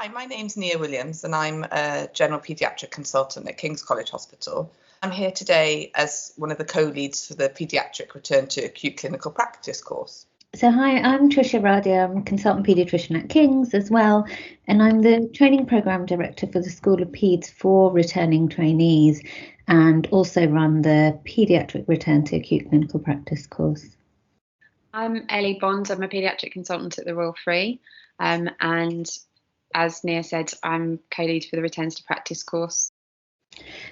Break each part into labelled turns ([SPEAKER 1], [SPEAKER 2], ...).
[SPEAKER 1] Hi, my name's Nia Williams and I'm a General Paediatric Consultant at King's College Hospital. I'm here today as one of the co-leads for the Paediatric Return to Acute Clinical Practice course.
[SPEAKER 2] So hi, I'm Trisha Radia, I'm a Consultant Paediatrician at King's as well, and I'm the Training Programme Director for the School of Paeds for returning trainees and also run the Paediatric Return to Acute Clinical Practice course.
[SPEAKER 3] I'm Ellie Bond, I'm a Paediatric Consultant at the Royal Free, and as Nia said, I'm co-lead for the Returns to Practice course.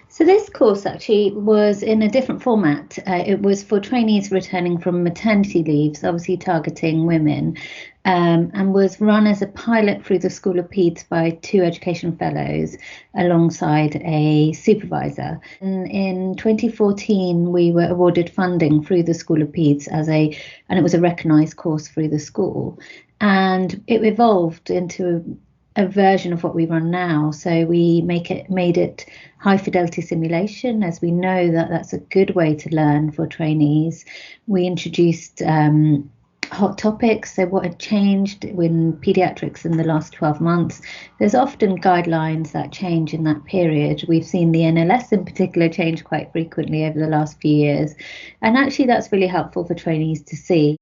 [SPEAKER 2] So this course actually was in a different format. It was for trainees returning from maternity leaves, obviously targeting women, and was run as a pilot through the School of Paeds by 2 education fellows alongside a supervisor. In 2014, we were awarded funding through the School of Paeds and it was a recognised course through the school, and it evolved into a version of what we run now. So we made it high fidelity simulation, as we know that that's a good way to learn for trainees. We introduced hot topics, so what had changed in paediatrics in the last 12 months. There's often guidelines that change in that period. We've seen the NLS in particular change quite frequently over the last few years, and actually that's really helpful for trainees to see.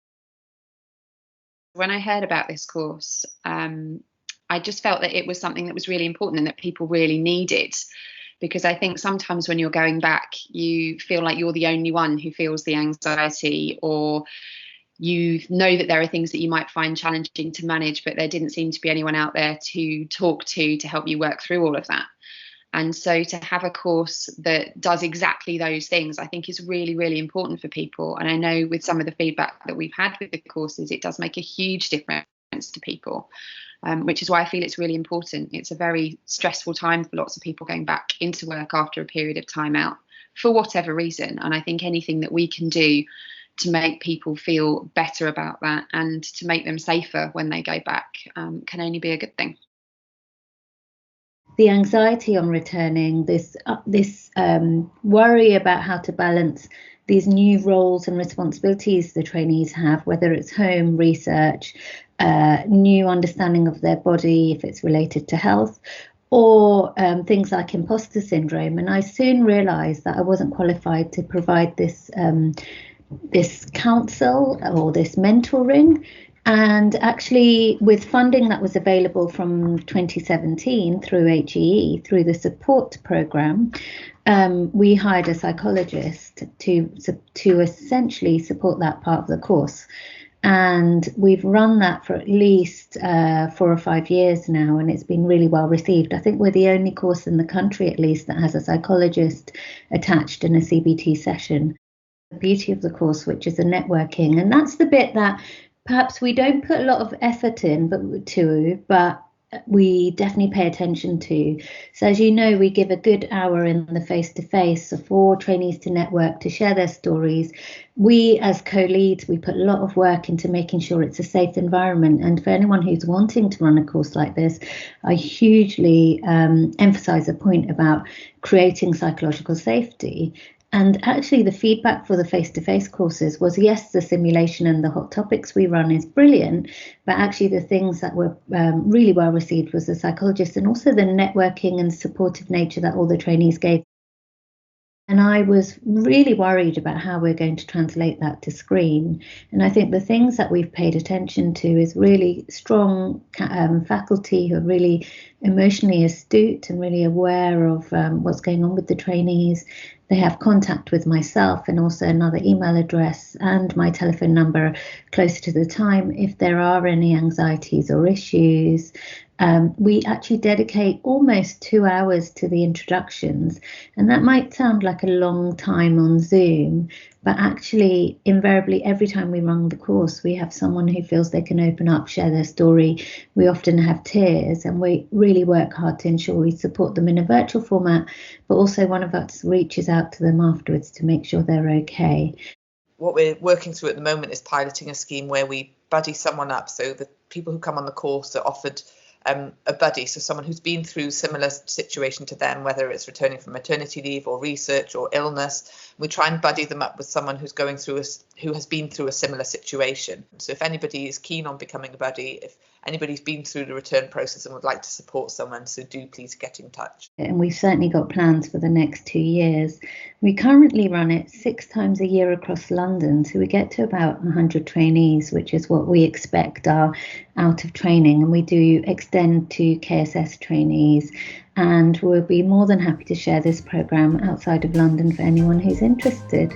[SPEAKER 3] When I heard about this course, I just felt that it was something that was really important and that people really needed, because I think sometimes when you're going back, you feel like you're the only one who feels the anxiety, or you know that there are things that you might find challenging to manage, but there didn't seem to be anyone out there to talk to help you work through all of that. And so to have a course that does exactly those things, I think is really, really important for people. And I know with some of the feedback that we've had with the courses, it does make a huge difference to people. Which is why I feel it's really important. It's a very stressful time for lots of people going back into work after a period of time out for whatever reason. And I think anything that we can do to make people feel better about that and to make them safer when they go back can only be a good thing.
[SPEAKER 2] The anxiety on returning, this worry about how to balance these new roles and responsibilities the trainees have, whether it's home, research, new understanding of their body if it's related to health, or things like imposter syndrome. And I soon realised that I wasn't qualified to provide this counsel or this mentoring. And actually, with funding that was available from 2017 through HEE, through the support programme, we hired a psychologist to essentially support that part of the course. And we've run that for at least 4 or 5 years now, and it's been really well received. I think we're the only course in the country, at least, that has a psychologist attached in a CBT session. The beauty of the course, which is the networking, and that's the bit that perhaps we don't put a lot of effort in, but we definitely pay attention to. So as you know, we give a good hour in the face-to-face for trainees to network, to share their stories. We as co-leads, we put a lot of work into making sure it's a safe environment. And for anyone who's wanting to run a course like this, I hugely emphasize the point about creating psychological safety. And actually, the feedback for the face-to-face courses was, yes, the simulation and the hot topics we run is brilliant, but actually the things that were really well received was the psychologist and also the networking and supportive nature that all the trainees gave. And I was really worried about how we're going to translate that to screen. And I think the things that we've paid attention to is really strong faculty who are really emotionally astute and really aware of what's going on with the trainees. They have contact with myself and also another email address and my telephone number closer to the time if there are any anxieties or issues. We actually dedicate almost 2 hours to the introductions, and that might sound like a long time on Zoom, but actually invariably every time we run the course we have someone who feels they can open up, share their story. We often have tears, and we really work hard to ensure we support them in a virtual format, but also one of us reaches out to them afterwards to make sure they're okay.
[SPEAKER 1] What we're working through at the moment is piloting a scheme where we buddy someone up, so the people who come on the course are offered a buddy, so someone who's been through a similar situation to them, whether it's returning from maternity leave or research or illness. We try and buddy them up with someone who's who has been through a similar situation. So if anybody is keen on becoming a buddy, if anybody who's been through the return process and would like to support someone, so do please get in touch.
[SPEAKER 2] And we've certainly got plans for the next 2 years. We currently run it 6 times a year across London, so we get to about 100 trainees, which is what we expect are out of training, and we do extend to KSS trainees, and we'll be more than happy to share this programme outside of London for anyone who's interested.